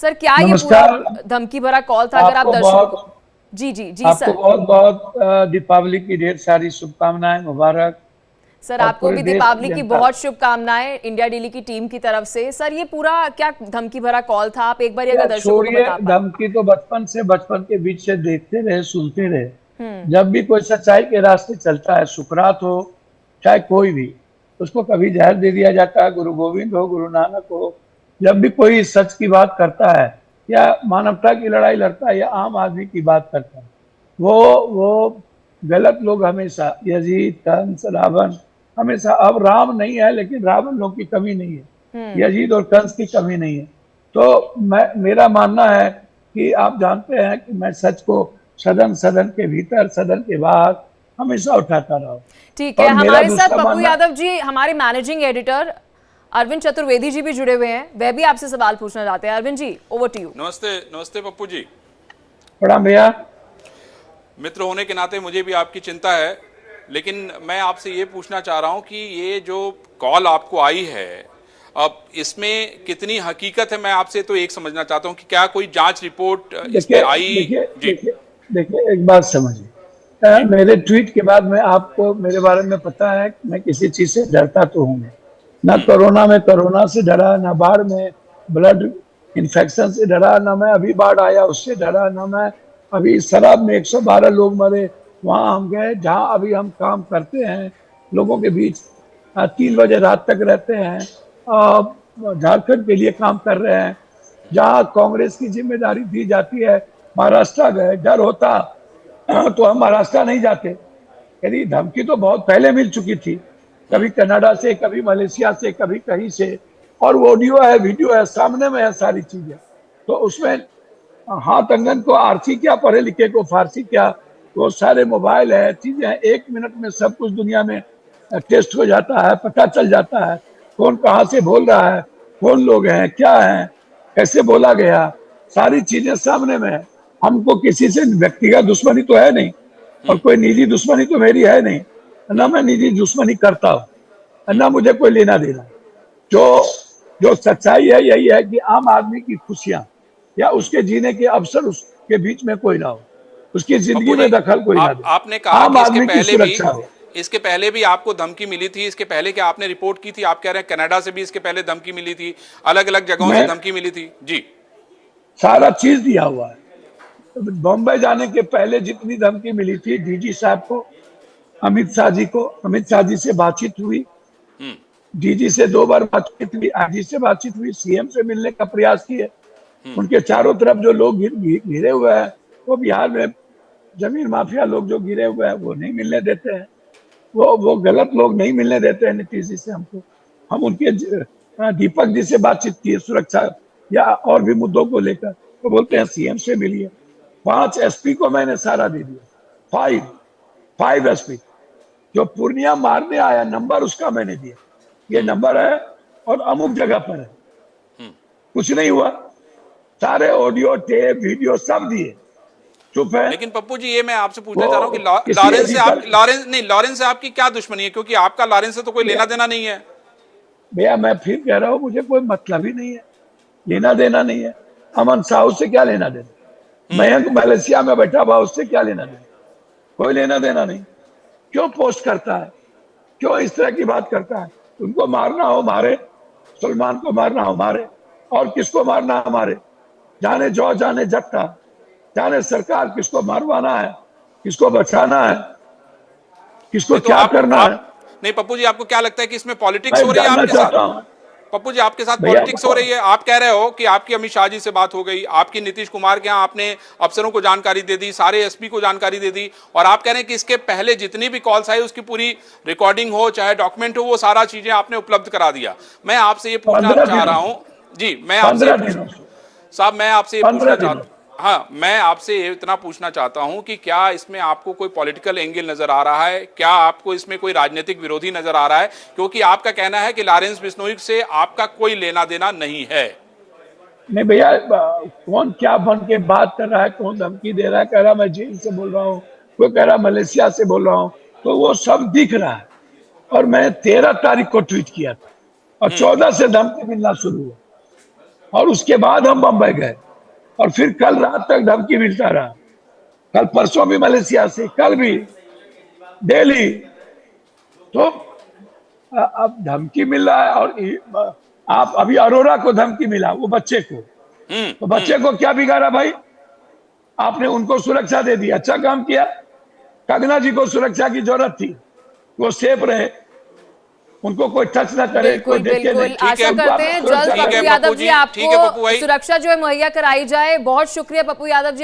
Sir क्या ये पूरा नमस्कार। धमकी भरा कॉल था, अगर आप आपको दर्शकों को। बहुत जी जी जी आपको सर। बहुत बहुत दीपावली की ढेर सारी शुभकामनाएं, मुबारक। सर और आपको पूरे भी देश की दीपावली की जनता बहुत शुभकामनाएं इंडिया डेली की टीम की तरफ से। सर ये पूरा क्या धमकी भरा कॉल था, आप एक बार या अगर दर्शकों को छोड़िए, बता पाए। धमकी तो बचपन के बीच से देखते रहे, सुनते रहे। हम्म। जब भी कोई सच्चाई के रास्ते चलता है, सुकरात हो चाहे कोई भी, उसको कभी जहर दे दिया जाता है। गुरु गोविंद हो, गुरु नानक हो, जब भी कोई सच की बात करता है या मानवता की लड़ाई लड़ता है या आम आदमी की बात करता है, वो गलत लोग हमेशा, यजीद, कंस, रावण, हमेशा। अब राम नहीं है लेकिन रावण लोग की कमी नहीं है, हम्म। यजीद और कंस की कमी नहीं है। तो मेरा मानना है कि आप जानते हैं कि मैं सच को सदन सदन के भीतर, सदन के बाहर हमेशा उठाता रहा हूं। ठीक है, और मेरा हमारे साथ दूसरा पप्पू मानना, यादव जी, हमारे मैनेजिंग एडिटर अरविंद चतुर्वेदी जी भी जुड़े हुए हैं, वह भी आपसे सवाल पूछना चाहते हैं। Arvind ji, over to you. नमस्ते नमस्ते पप्पू जी। प्रणाम भैया। मित्र होने के नाते मुझे भी आपकी चिंता है, लेकिन मैं आपसे ये पूछना चाह रहा हूं कि ये जो कॉल आपको आई है, अब इसमें कितनी हकीकत है। मैं आपसे तो एक समझना चाहता हूं कि क्या कोई जांच रिपोर्ट इस पे देखिए आई। देखिए जी। देखिए देखिए, एक बात समझिए। जी। मेरे ट्वीट के बाद में आपको मेरे बारे में पता है कि मैं किसी चीज से डरता तो हूँ नहीं। ना कोरोना में कोरोना से डरा, ना बाढ़ में ब्लड इन्फेक्शन से डरा, ना मैं अभी बाढ़ आया उससे डरा, ना मैं अभी शराब में 112 लोग मरे वहां हम गए जहां अभी हम काम करते हैं लोगों के बीच। 3 बजे रात तक रहते हैं, झारखंड के लिए काम कर रहे हैं। जहां कांग्रेस की जिम्मेदारी दी जाती है, महाराष्ट्र गए, डर होता तो हम महाराष्ट्र नहीं जाते। यदि धमकी तो बहुत पहले मिल चुकी थी, कभी कनाडा से, कभी मलेशिया से, कभी कहीं से। और वो ऑडियो है, वीडियो है, सामने में है सारी चीजें। तो उसमें हाथ अंगन को आरसी क्या, पढ़े लिखे को फारसी क्या, वो सारे मोबाइल है, चीजें हैं। 1 मिनट में सब कुछ दुनिया में टेस्ट हो जाता है, पता चल जाता है कौन कहाँ से बोल रहा है, कौन लोग हैं, क्या है, कैसे बोला गया, सारी चीजें सामने में है। हमको किसी से व्यक्तिगत दुश्मनी तो है नहीं, और कोई निजी दुश्मनी तो मेरी है नहीं, ना मैं निजी दुश्मनी करता हूँ, ना मुझे कोई लेना देना। जो जो सच्चाई है यही है कि आम आदमी की खुशियां या उसके जीने के अवसर उसके बीच में कोई ना हो, उसकी जिंदगी पप्पू में जी, दखल कोई ना दे, आपने कहा आम कि आदमी की सुरक्षा हो। इसके पहले भी आपको धमकी मिली थी। इसके पहले क्या आपने रिपोर्ट की थी? आप कह रहे हैं कनाडा से भी इसके पहले धमकी मिली थी, अलग अलग जगहों से मैं धमकी मिली थी। जी। सारा चीज दिया हुआ है। तो बॉम्बे जाने के पहले जितनी धमकी मिली थी डीजी साहब को, अमित शाह जी को, अमित शाह जी से बातचीत हुई, डीजी से 2 बार बातचीत हुई, आईजी से बातचीत हुई, सीएम से मिलने का प्रयास किए। उनके चारों तरफ जो लोग घिरे हुए हैं, वो बिहार में जमीन माफिया लोग जो घिरे हुए हैं, वो नहीं मिलने देते हैं। वो गलत लोग नहीं मिलने देते हैं नीतीश जी से हमको। हम उनके दीपक जी से बातचीत की सुरक्षा या और भी मुद्दों को लेकर, तो बोलते हैं सीएम से मिलिए। 5 एसपी को मैंने सारा दे दिया, 5 एसपी। जो पूर्णिया मारने आया नंबर उसका मैंने दिया, ये नंबर है और अमुक जगह पर है। कुछ नहीं हुआ, सारे ऑडियो टेप वीडियो सब दिए, चुप है। लेकिन पप्पू जी, ये मैं आपसे पूछना वो चाह रहा हूँ कि किसी लॉरेंस से आप, एडिटर, लॉरेंस से आपकी क्या दुश्मनी है? क्योंकि आपका लॉरेंस से तो कोई लेना देना नहीं है। भैया मैं फिर कह रहा हूँ, मुझे कोई मतलब ही नहीं है, लेना देना नहीं है। अमन साहू से क्या लेना देना, मयंक मलेशिया में बैठा हुआ उससे क्या लेना देना, कोई लेना देना नहीं। क्यों पोस्ट करता है, क्यों इस तरह की बात करता है? उनको मारना हो मारे, सलमान को मारना हो मारे, और किसको मारना हमारे, जाने जो जाने जट्टा, जाने सरकार किसको मारवाना है, किसको बचाना है, किसको नहीं तो क्या करना है। आप नहीं पप्पू जी, आपको क्या लगता है कि इसमें पॉलिटिक्स मैं हो रही है जानना आपके चाहता साथ? हूँ पप्पू जी, आपके साथ भैया। पॉलिटिक्स हो रही है। आप कह रहे हो कि आपकी अमित शाह जी से बात हो गई, आपकी नीतीश कुमार के यहाँ आपने अफसरों को जानकारी दे दी, सारे एसपी को जानकारी दे दी, और आप कह रहे हैं कि इसके पहले जितनी भी कॉल्स आई उसकी पूरी रिकॉर्डिंग हो चाहे डॉक्यूमेंट हो, वो सारा चीजें आपने उपलब्ध करा दिया। मैं आपसे ये पूछना 15 चाह रहा दिनों हूँ जी, मैं आपसे 15 दिनों से साहब, मैं आपसे ये 15 पूछना दिनों चाहता हाँ, मैं आपसे इतना पूछना चाहता हूं कि क्या इसमें आपको कोई पॉलिटिकल एंगल नजर आ रहा है? क्या आपको इसमें कोई राजनीतिक विरोधी नजर आ रहा है? क्योंकि आपका कहना है कि लॉरेंस बिश्नोई से आपका कोई लेना देना नहीं है। नहीं भैया, कौन क्या बन के बात कर रहा है, कौन धमकी दे रहा है, कह रहा मैं जेल से बोल रहा हूँ, कोई कह रहा मलेशिया से बोल रहा हूँ, तो वो सब दिख रहा है। और मैं 13 तारीख को ट्वीट किया था और 14 से धमकी मिलना शुरू हुआ। और उसके बाद हम बम्बई गए और फिर कल रात तक धमकी मिलता रहा, कल परसों भी मलेशिया से, कल भी दिल्ली। तो अब धमकी मिल रहा है और आप अभी अरोरा को धमकी मिला, वो बच्चे को, तो बच्चे को क्या बिगाड़ा भाई? आपने उनको सुरक्षा दे दी, अच्छा काम किया। कंगना जी को सुरक्षा की जरूरत थी, वो सेफ रहे, उनको कोई टच ना करे, बिल्कुल कोई देखे बिल्कुल, नहीं। आशा करते हैं जल्द ठीक है पप्पू यादव पप्पू जी जी, ठीक है पप्पू आपको भाई। सुरक्षा जो है मुहैया कराई जाए। बहुत शुक्रिया पप्पू यादव जी।